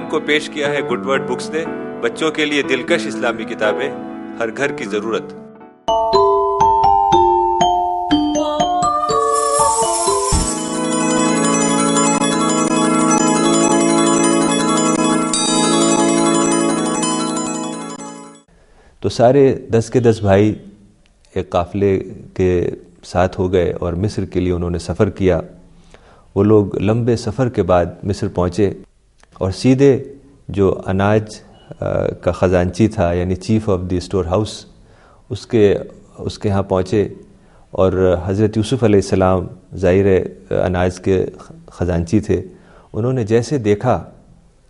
Programme کو پیش کیا ہے گڈ ورڈ بکس نے. بچوں کے لیے دلکش اسلامی کتابیں، ہر گھر کی ضرورت. تو سارے 10 کے 10 بھائی ایک قافلے کے ساتھ ہو گئے اور مصر کے لیے انہوں نے سفر کیا. وہ لوگ لمبے سفر کے بعد مصر پہنچے اور سیدھے جو اناج کا خزانچی تھا، یعنی chief of the store house, اس کے ہاں پہنچے. اور حضرت یوسف علیہ السلام ظاہر اناج کے خزانچی تھے. انہوں نے جیسے دیکھا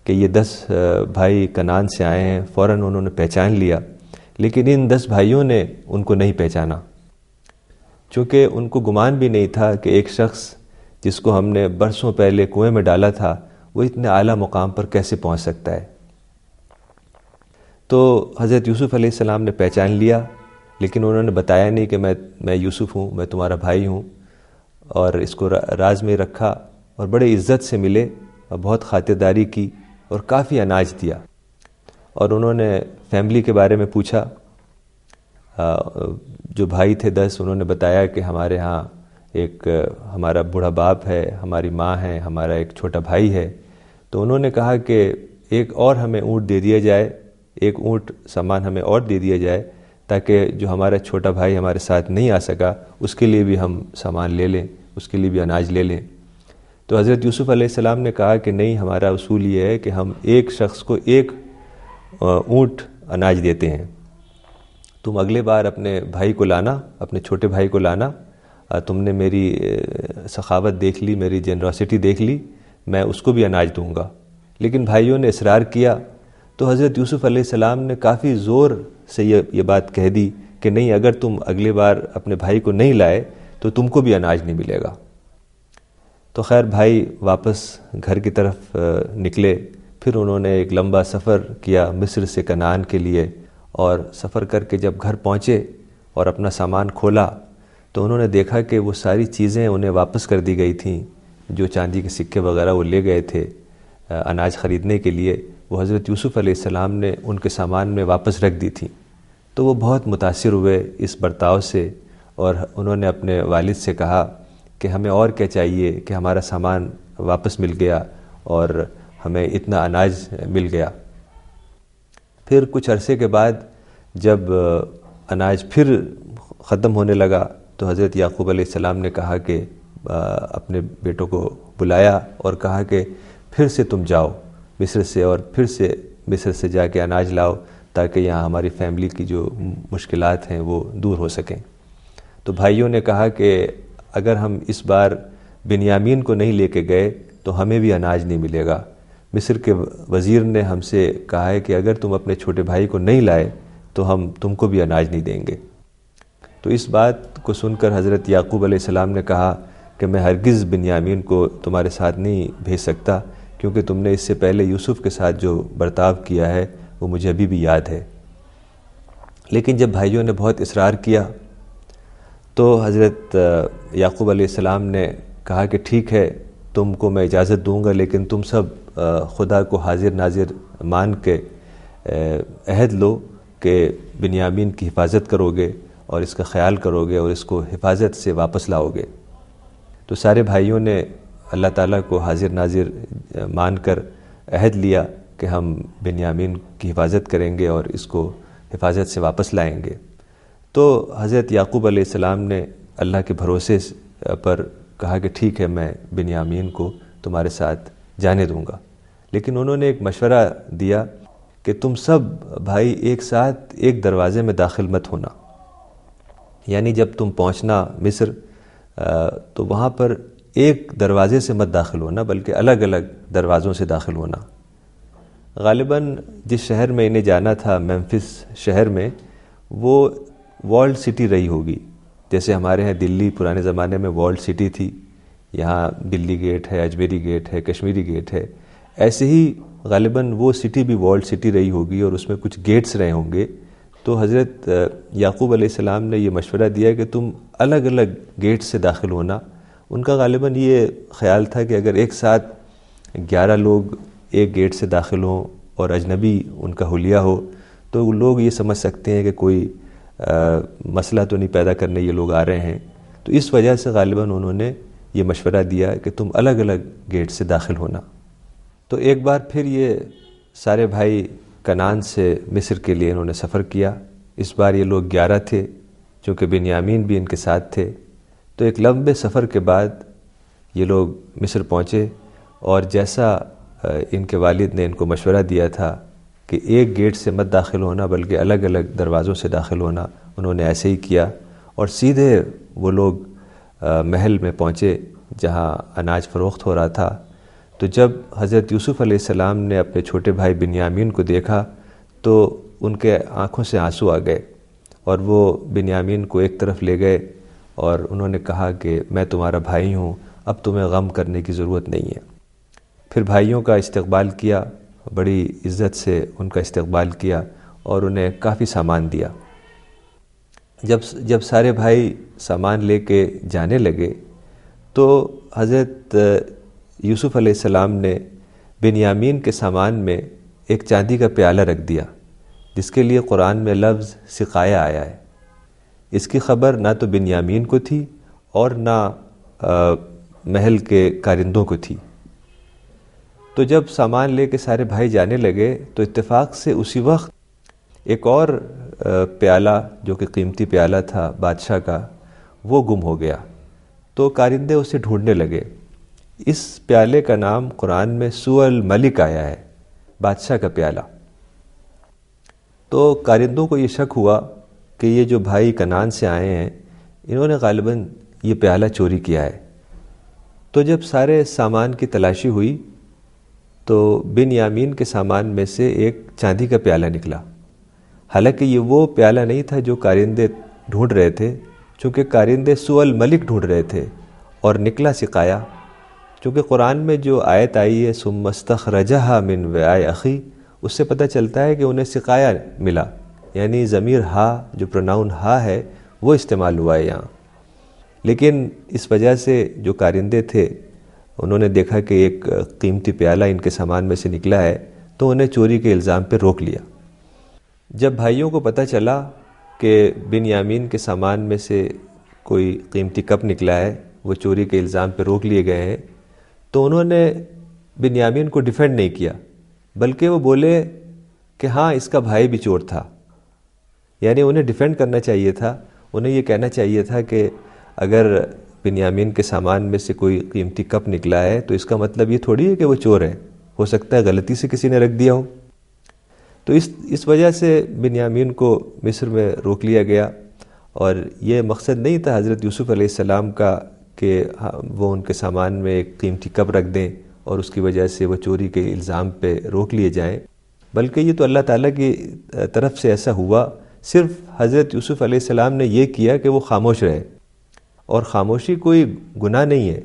کہ یہ 10 بھائی کنعان سے آئے ہیں، فوراً انہوں نے پہچان لیا. لیکن ان 10 بھائیوں نے ان کو نہیں پہچانا، چونکہ ان کو گمان بھی نہیں تھا کہ ایک شخص جس کو ہم نے برسوں پہلے کنویں میں ڈالا تھا وہ اتنے اعلیٰ مقام پر کیسے پہنچ سکتا ہے. تو حضرت یوسف علیہ السلام نے پہچان لیا، لیکن انہوں نے بتایا نہیں کہ میں یوسف ہوں، میں تمہارا بھائی ہوں، اور اس کو راز میں رکھا. اور بڑے عزت سے ملے اور بہت خاطرداری کی اور کافی اناج دیا. اور انہوں نے فیملی کے بارے میں پوچھا. جو بھائی تھے 10، انہوں نے بتایا کہ ہمارے ہاں ایک ہمارا بوڑھا باپ ہے، ہماری ماں ہے، ہمارا ایک چھوٹا بھائی ہے. تو انہوں نے کہا کہ ایک اور ہمیں اونٹ دے دیا جائے، ایک اونٹ سامان ہمیں اور دے دیا جائے، تاکہ جو ہمارا چھوٹا بھائی ہمارے ساتھ نہیں آ سکا اس کے لیے بھی ہم سامان لے لیں، اس کے لیے بھی اناج لے لیں. تو حضرت یوسف علیہ السلام نے کہا کہ نہیں، ہمارا اصول یہ ہے کہ ہم ایک شخص کو ایک اونٹ اناج دیتے ہیں. تم اگلے بار اپنے بھائی کو لانا، اپنے چھوٹے بھائی کو لانا. تم نے میری سخاوت دیکھ لی، میری جنراسٹی دیکھ لی، میں اس کو بھی اناج دوں گا. لیکن بھائیوں نے اصرار کیا. تو حضرت یوسف علیہ السلام نے کافی زور سے یہ بات کہہ دی کہ نہیں، اگر تم اگلے بار اپنے بھائی کو نہیں لائے تو تم کو بھی اناج نہیں ملے گا. تو خیر بھائی واپس گھر کی طرف نکلے. پھر انہوں نے ایک لمبا سفر کیا مصر سے کنعان کے لیے، اور سفر کر کے جب گھر پہنچے اور اپنا سامان کھولا تو انہوں نے دیکھا کہ وہ ساری چیزیں انہیں واپس کر دی گئی تھیں. جو چاندی کے سکے وغیرہ وہ لے گئے تھے اناج خریدنے کے لیے، وہ حضرت یوسف علیہ السلام نے ان کے سامان میں واپس رکھ دی تھیں. تو وہ بہت متاثر ہوئے اس برتاؤ سے، اور انہوں نے اپنے والد سے کہا کہ ہمیں اور کیا چاہیے کہ ہمارا سامان واپس مل گیا اور ہمیں اتنا اناج مل گیا. پھر کچھ عرصے کے بعد جب اناج پھر ختم ہونے لگا تو حضرت یعقوب علیہ السلام نے کہا کہ اپنے بیٹوں کو بلایا اور کہا کہ پھر سے تم جاؤ مصر سے، اور پھر سے مصر سے جا کے اناج لاؤ، تاکہ یہاں ہماری فیملی کی جو مشکلات ہیں وہ دور ہو سکیں. تو بھائیوں نے کہا کہ اگر ہم اس بار بنیامین کو نہیں لے کے گئے تو ہمیں بھی اناج نہیں ملے گا. مصر کے وزیر نے ہم سے کہا ہے کہ اگر تم اپنے چھوٹے بھائی کو نہیں لائے تو ہم تم کو بھی اناج نہیں دیں گے. تو اس بات کو سن کر حضرت یعقوب علیہ السلام نے کہا کہ میں ہرگز بنیامین کو تمہارے ساتھ نہیں بھیج سکتا، کیونکہ تم نے اس سے پہلے یوسف کے ساتھ جو برتاؤ کیا ہے وہ مجھے ابھی بھی یاد ہے. لیکن جب بھائیوں نے بہت اصرار کیا تو حضرت یعقوب علیہ السلام نے کہا کہ ٹھیک ہے، تم کو میں اجازت دوں گا، لیکن تم سب خدا کو حاضر ناظر مان کے عہد لو کہ بنیامین کی حفاظت کرو گے اور اس کا خیال کرو گے اور اس کو حفاظت سے واپس لاؤ گے. تو سارے بھائیوں نے اللہ تعالیٰ کو حاضر ناظر مان کر عہد لیا کہ ہم بنیامین کی حفاظت کریں گے اور اس کو حفاظت سے واپس لائیں گے. تو حضرت یعقوب علیہ السلام نے اللہ کے بھروسے پر کہا کہ ٹھیک ہے، میں بنیامین کو تمہارے ساتھ جانے دوں گا. لیکن انہوں نے ایک مشورہ دیا کہ تم سب بھائی ایک ساتھ ایک دروازے میں داخل مت ہونا. یعنی جب تم پہنچنا مصر تو وہاں پر ایک دروازے سے مت داخل ہونا، بلکہ الگ الگ دروازوں سے داخل ہونا. غالباً جس شہر میں انہیں جانا تھا، میمفس شہر میں، وہ والڈ سٹی رہی ہوگی. جیسے ہمارے ہاں دلی پرانے زمانے میں والڈ سٹی تھی، یہاں دلی گیٹ ہے، اجمیری گیٹ ہے، کشمیری گیٹ ہے. ایسے ہی غالباً وہ سٹی بھی والڈ سٹی رہی ہوگی اور اس میں کچھ گیٹس رہے ہوں گے. تو حضرت یعقوب علیہ السلام نے یہ مشورہ دیا کہ تم الگ الگ گیٹ سے داخل ہونا. ان کا غالباً یہ خیال تھا کہ اگر ایک ساتھ 11 لوگ ایک گیٹ سے داخل ہوں اور اجنبی ان کا حلیہ ہو تو لوگ یہ سمجھ سکتے ہیں کہ کوئی مسئلہ تو نہیں پیدا کرنے یہ لوگ آ رہے ہیں. تو اس وجہ سے غالباً انہوں نے یہ مشورہ دیا کہ تم الگ الگ گیٹ سے داخل ہونا. تو ایک بار پھر یہ سارے بھائی کنعان سے مصر کے لیے انہوں نے سفر کیا. اس بار یہ لوگ 11 تھے چونکہ بنیامین بھی ان کے ساتھ تھے. تو ایک لمبے سفر کے بعد یہ لوگ مصر پہنچے اور جیسا ان کے والد نے ان کو مشورہ دیا تھا کہ ایک گیٹ سے مت داخل ہونا بلکہ الگ الگ دروازوں سے داخل ہونا، انہوں نے ایسے ہی کیا اور سیدھے وہ لوگ محل میں پہنچے جہاں اناج فروخت ہو رہا تھا. تو جب حضرت یوسف علیہ السلام نے اپنے چھوٹے بھائی بنیامین کو دیکھا تو ان کے آنکھوں سے آنسو آ گئے اور وہ بنیامین کو ایک طرف لے گئے اور انہوں نے کہا کہ میں تمہارا بھائی ہوں، اب تمہیں غم کرنے کی ضرورت نہیں ہے. پھر بھائیوں کا استقبال کیا، بڑی عزت سے ان کا استقبال کیا اور انہیں کافی سامان دیا. جب سارے بھائی سامان لے کے جانے لگے تو حضرت یوسف علیہ السلام نے بنیامین کے سامان میں ایک چاندی کا پیالہ رکھ دیا جس کے لیے قرآن میں لفظ سقایا آیا ہے. اس کی خبر نہ تو بنیامین کو تھی اور نہ محل کے کارندوں کو تھی. تو جب سامان لے کے سارے بھائی جانے لگے تو اتفاق سے اسی وقت ایک اور پیالہ جو کہ قیمتی پیالہ تھا بادشاہ کا وہ گم ہو گیا. تو کارندے اسے ڈھونڈنے لگے. اس پیالے کا نام قرآن میں سوء الملک آیا ہے، بادشاہ کا پیالہ. تو کارندوں کو یہ شک ہوا کہ یہ جو بھائی کنعان سے آئے ہیں انہوں نے غالباً یہ پیالہ چوری کیا ہے. تو جب سارے سامان کی تلاشی ہوئی تو بنیامین کے سامان میں سے ایک چاندی کا پیالہ نکلا. حالانکہ یہ وہ پیالہ نہیں تھا جو کارندے ڈھونڈ رہے تھے، چونکہ کارندے سوء الملک ڈھونڈ رہے تھے اور نکلا سقایا. چونکہ قرآن میں جو آیت آئی ہے ثم استخرجھا من وعاء اخی، اس سے پتہ چلتا ہے کہ انہیں سقایا ملا، یعنی ضمیر ہا جو پروناؤن ہا ہے وہ استعمال ہوا ہے یہاں. لیکن اس وجہ سے جو کارندے تھے انہوں نے دیکھا کہ ایک قیمتی پیالہ ان کے سامان میں سے نکلا ہے تو انہیں چوری کے الزام پہ روک لیا. جب بھائیوں کو پتہ چلا کہ بنیامین کے سامان میں سے کوئی قیمتی کپ نکلا ہے، وہ چوری کے الزام پہ روک لیے گئے ہیں، تو انہوں نے بنیامین کو ڈیفینڈ نہیں کیا بلکہ وہ بولے کہ ہاں اس کا بھائی بھی چور تھا. یعنی انہیں ڈیفینڈ کرنا چاہیے تھا، انہیں یہ کہنا چاہیے تھا کہ اگر بنیامین کے سامان میں سے کوئی قیمتی کپ نکلا ہے تو اس کا مطلب یہ تھوڑی ہے کہ وہ چور ہے، ہو سکتا ہے غلطی سے کسی نے رکھ دیا ہو. تو اس وجہ سے بنیامین کو مصر میں روک لیا گیا اور یہ مقصد نہیں تھا حضرت یوسف علیہ السلام کا کہ وہ ان کے سامان میں ایک قیمتی کپ رکھ دیں اور اس کی وجہ سے وہ چوری کے الزام پہ روک لیے جائیں، بلکہ یہ تو اللہ تعالیٰ کی طرف سے ایسا ہوا. صرف حضرت یوسف علیہ السلام نے یہ کیا کہ وہ خاموش رہے، اور خاموشی کوئی گناہ نہیں ہے.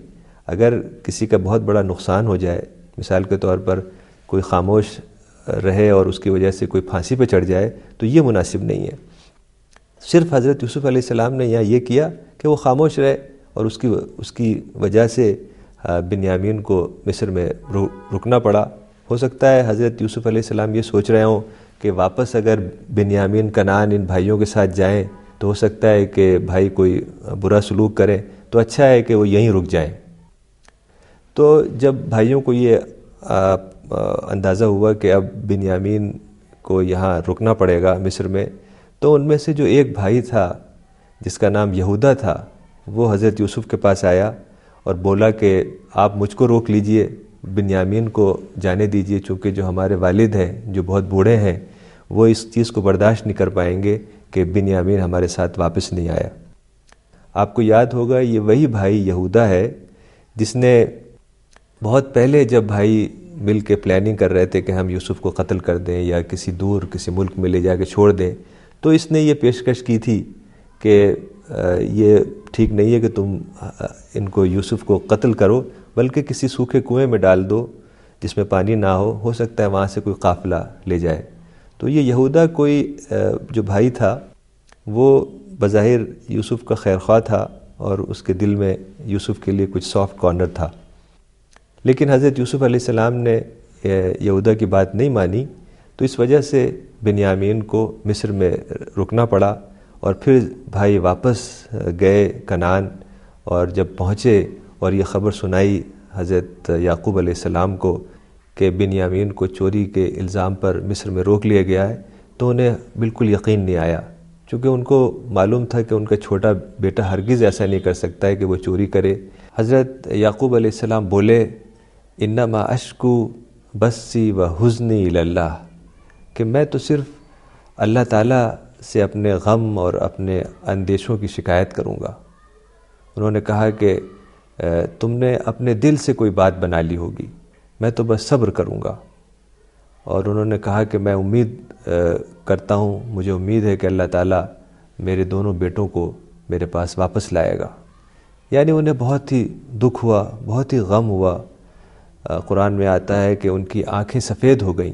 اگر کسی کا بہت بڑا نقصان ہو جائے، مثال کے طور پر کوئی خاموش رہے اور اس کی وجہ سے کوئی پھانسی پہ چڑھ جائے تو یہ مناسب نہیں ہے. صرف حضرت یوسف علیہ السلام نے یہاں یہ کیا کہ وہ خاموش رہے اور اس کی وجہ سے بنیامین کو مصر میں رکنا پڑا. ہو سکتا ہے حضرت یوسف علیہ السلام یہ سوچ رہے ہوں کہ واپس اگر بنیامین کنعان ان بھائیوں کے ساتھ جائیں تو ہو سکتا ہے کہ بھائی کوئی برا سلوک کرے، تو اچھا ہے کہ وہ یہیں رک جائیں. تو جب بھائیوں کو یہ اندازہ ہوا کہ اب بنیامین کو یہاں رکنا پڑے گا مصر میں، تو ان میں سے جو ایک بھائی تھا جس کا نام یہودا تھا وہ حضرت یوسف کے پاس آیا اور بولا کہ آپ مجھ کو روک لیجئے، بنیامین کو جانے دیجئے، چونکہ جو ہمارے والد ہیں جو بہت بوڑھے ہیں وہ اس چیز کو برداشت نہیں کر پائیں گے کہ بنیامین ہمارے ساتھ واپس نہیں آیا. آپ کو یاد ہوگا یہ وہی بھائی یہودا ہے جس نے بہت پہلے جب بھائی مل کے پلاننگ کر رہے تھے کہ ہم یوسف کو قتل کر دیں یا کسی دور کسی ملک میں لے جا کے چھوڑ دیں، تو اس نے یہ پیشکش کی تھی کہ یہ ٹھیک نہیں ہے کہ تم ان کو یوسف کو قتل کرو، بلکہ کسی سوکھے کنویں میں ڈال دو جس میں پانی نہ ہو سکتا ہے وہاں سے کوئی قافلہ لے جائے. تو یہ یہودا کوئی جو بھائی تھا وہ بظاہر یوسف کا خیرخواہ تھا اور اس کے دل میں یوسف کے لیے کچھ سافٹ کارنر تھا. لیکن حضرت یوسف علیہ السلام نے یہودا کی بات نہیں مانی تو اس وجہ سے بنیامین کو مصر میں رکنا پڑا، اور پھر بھائی واپس گئے کنعان، اور جب پہنچے اور یہ خبر سنائی حضرت یعقوب علیہ السلام کو کہ بنیامین کو چوری کے الزام پر مصر میں روک لیا گیا ہے، تو انہیں بالکل یقین نہیں آیا، چونکہ ان کو معلوم تھا کہ ان کا چھوٹا بیٹا ہرگز ایسا نہیں کر سکتا ہے کہ وہ چوری کرے۔ حضرت یعقوب علیہ السلام بولے انما اشکو بثی و حزنی الی اللہ، کہ میں تو صرف اللہ تعالیٰ سے اپنے غم اور اپنے اندیشوں کی شکایت کروں گا۔ انہوں نے کہا کہ تم نے اپنے دل سے کوئی بات بنا لی ہوگی، میں تو بس صبر کروں گا۔ اور انہوں نے کہا کہ میں امید کرتا ہوں، مجھے امید ہے کہ اللہ تعالیٰ میرے دونوں بیٹوں کو میرے پاس واپس لائے گا۔ یعنی انہیں بہت ہی دکھ ہوا، بہت ہی غم ہوا۔ قرآن میں آتا ہے کہ ان کی آنکھیں سفید ہو گئیں،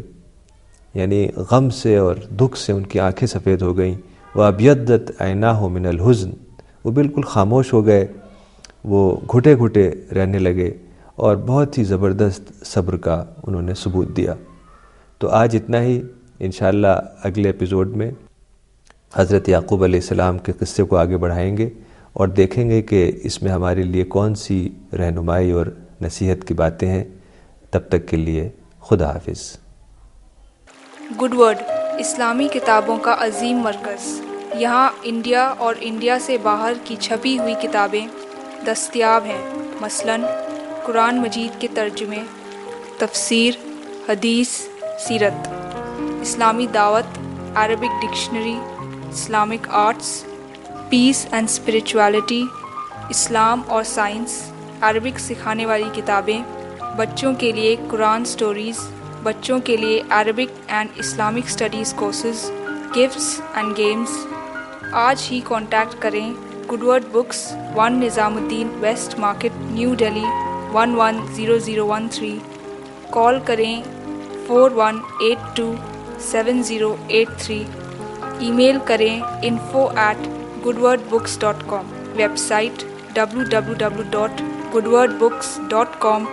یعنی غم سے اور دکھ سے ان کی آنکھیں سفید ہو گئیں۔ وَأَبْيَضَّتْ عَيْنَاهُ مِنَ الْحُزْنِ، وہ بالکل خاموش ہو گئے، وہ گھٹے گھٹے رہنے لگے، اور بہت ہی زبردست صبر کا انہوں نے ثبوت دیا۔ تو آج اتنا ہی، انشاءاللہ اگلے ایپیسوڈ میں حضرت یعقوب علیہ السلام کے قصے کو آگے بڑھائیں گے اور دیکھیں گے کہ اس میں ہمارے لیے کون سی رہنمائی اور نصیحت کی باتیں ہیں۔ تب تک کے لیے خدا حافظ۔ گڈ ورڈ اسلامی کتابوں کا عظیم مرکز۔ یہاں انڈیا اور انڈیا سے باہر کی چھپی ہوئی کتابیں دستیاب ہیں، مثلاً قرآن مجید کے ترجمے، تفسیر، حدیث، سیرت، اسلامی دعوت، Arabic dictionary, Islamic arts, peace and spirituality, اسلام اور سائنس، عربک سکھانے والی کتابیں، بچوں کے لیے قرآن سٹوریز، بچوں کے لیے Arabic and Islamic studies courses, gifts and games. آج ہی کانٹیکٹ کریں گڈ ورڈ بکس، 1 نظام الدین ویسٹ مارکیٹ، نیو دہلی 110013۔ کال کریں 41827083۔ ای میل کریں info@goodwordbooks.com۔ Web site www.goodwordbooks.com